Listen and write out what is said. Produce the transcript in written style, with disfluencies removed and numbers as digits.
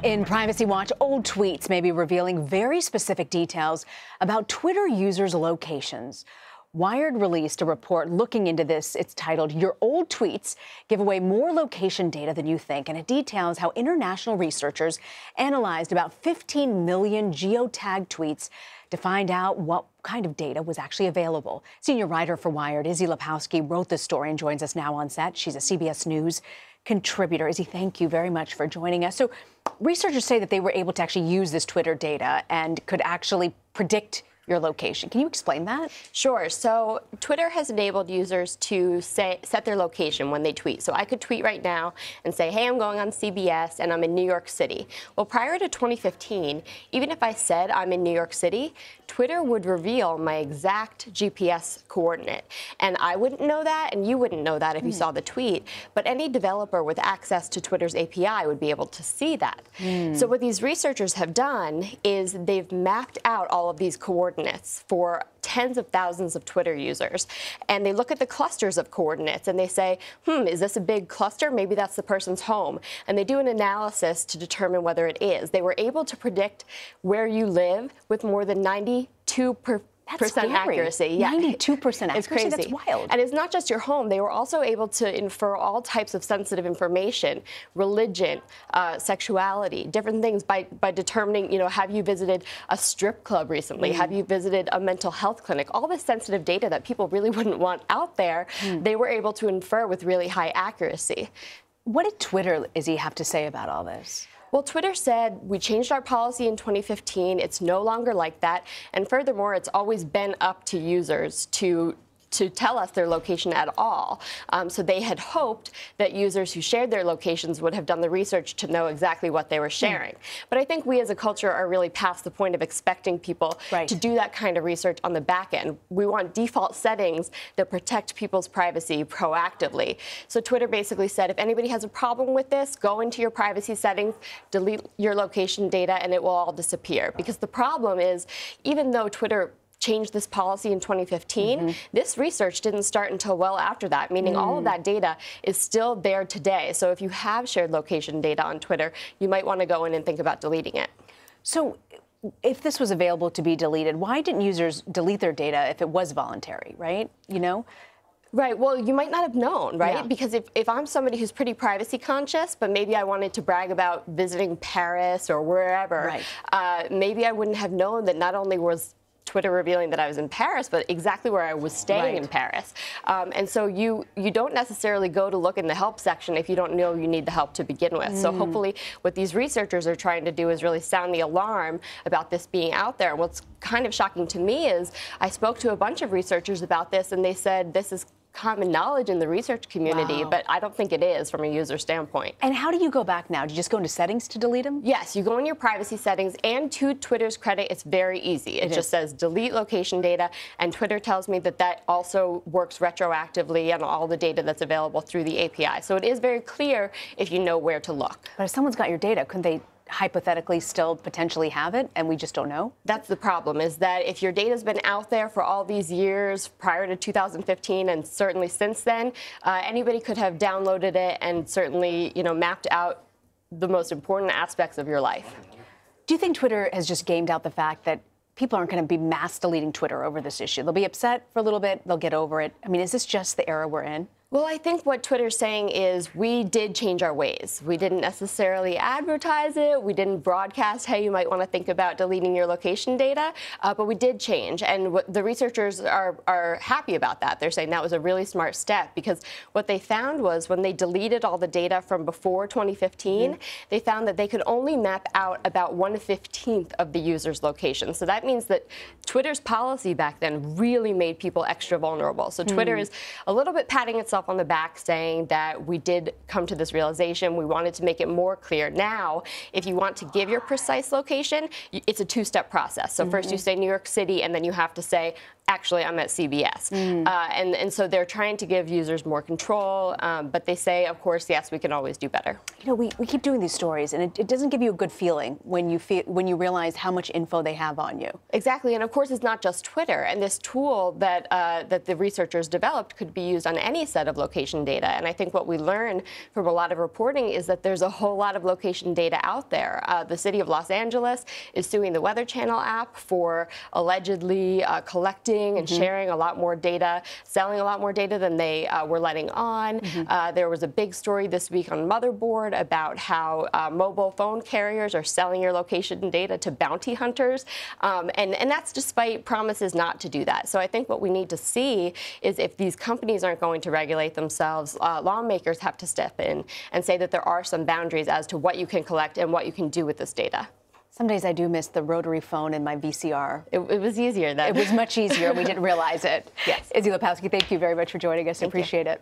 In Privacy Watch, old tweets may be revealing very specific details about Twitter users' locations. Wired released a report looking into this. It's titled, "Your Old Tweets Give Away More Location Data Than You Think," and it details how international researchers analyzed about 15 million geotagged tweets to find out what kind of data was actually available. Senior writer for Wired, Izzy Lepowski, wrote this story and joins us now on set. She's a CBS News contributor. Izzy, thank you very much for joining us. So researchers say that they were able to actually use this Twitter data and could actually predict your location. Can you explain that? Sure. So Twitter has enabled users to set their location when they tweet. So I could tweet right now and say, hey, I'm going on CBS and I'm in New York City. Well, prior to 2015, even if I said I'm in New York City, Twitter would reveal my exact GPS coordinate. And I wouldn't know that, and you wouldn't know that if you saw the tweet. But any developer with access to Twitter's API would be able to see that. So what these researchers have done is they've mapped out all of these coordinates for tens of thousands of Twitter users. And they look at the clusters of coordinates and they say, is this a big cluster? Maybe that's the person's home. And they do an analysis to determine whether it is. They were able to predict where you live with more than 92% accuracy. Yeah. 92% accuracy? It's crazy. That's wild. And it's not just your home. They were also able to infer all types of sensitive information, religion, sexuality, different things by determining, have you visited a strip club recently? Have you visited a mental health clinic? All this sensitive data that people really wouldn't want out there, they were able to infer with really high accuracy. What did Twitter, Izzy, have to say about all this? Well, Twitter said we changed our policy in 2015. It's no longer like that. And furthermore, it's always been up to users to tell us their location at all. So they had hoped that users who shared their locations would have done the research to know exactly what they were sharing. But I think we as a culture are really past the point of expecting people to do that kind of research on the back end. We want default settings that protect people's privacy proactively. So Twitter basically said, if anybody has a problem with this, go into your privacy settings, delete your location data, and it will all disappear. Because the problem is, even though Twitter changed this policy in 2015, this research didn't start until well after that, meaning all of that data is still there today. So if you have shared location data on Twitter, you might want to go in and think about deleting it. So if this was available to be deleted, why didn't users delete their data if it was voluntary, right? Right. Well, you might not have known, right? Yeah. Because if I'm somebody who's pretty privacy conscious, but maybe I wanted to brag about visiting Paris or wherever, maybe I wouldn't have known that not only was Twitter revealing that I was in Paris, but exactly where I was staying in Paris. And so you don't necessarily go to look in the help section if you don't know you need the help to begin with. So hopefully what these researchers are trying to do is really sound the alarm about this being out there. And what's kind of shocking to me is I spoke to a bunch of researchers about this, and they said this is common knowledge in the research community, but I don't think it is from a user standpoint. And how do you go back now? Do you just go into settings to delete them? Yes, you go in your privacy settings, and to Twitter's credit, it's very easy. It just says delete location data, and Twitter tells me that that also works retroactively on all the data that's available through the API. So it is very clear if you know where to look. But if someone's got your data, couldn't they hypothetically still potentially have it, and we just don't know? That's the problem, is that if your data's been out there for all these years prior to 2015 and certainly since then, anybody could have downloaded it and certainly, mapped out the most important aspects of your life. Do you think Twitter has just gamed out the fact that people aren't going to be mass deleting Twitter over this issue? They'll be upset for a little bit, they'll get over it. I mean, is this just the era we're in? Well, I think what Twitter's saying is we did change our ways. We didn't necessarily advertise it. We didn't broadcast, hey, you might want to think about deleting your location data, but we did change. And the researchers are happy about that. They're saying that was a really smart step, because what they found was when they deleted all the data from before 2015, they found that they could only map out about 1/15 of the user's location. So that means that Twitter's policy back then really made people extra vulnerable. So Twitter is a little bit patting itself on the back, saying that we did come to this realization. We wanted to make it more clear. Now, if you want to give your precise location, it's a two-step process. So first you say New York City, and then you have to say, Actually, I'm at CBS. And so they're trying to give users more control, but they say, of course, yes, we can always do better. You know, we keep doing these stories, and it doesn't give you a good feeling when you realize how much info they have on you. Exactly, and of course, it's not just Twitter. And this tool that that the researchers developed could be used on any set of location data. And I think what we learn from a lot of reporting is that there's a whole lot of location data out there. The city of Los Angeles is suing the Weather Channel app for allegedly collecting and sharing a lot more data, selling a lot more data than they were letting on. There was a big story this week on Motherboard about how mobile phone carriers are selling your location data to bounty hunters. And that's despite promises not to do that. So I think what we need to see is if these companies aren't going to regulate themselves, lawmakers have to step in and say that there are some boundaries as to what you can collect and what you can do with this data. Some days I do miss the rotary phone in my VCR. It was easier then. It was much easier. We didn't realize it. Yes. Izzy Lepowski, thank you very much for joining us. I appreciate it.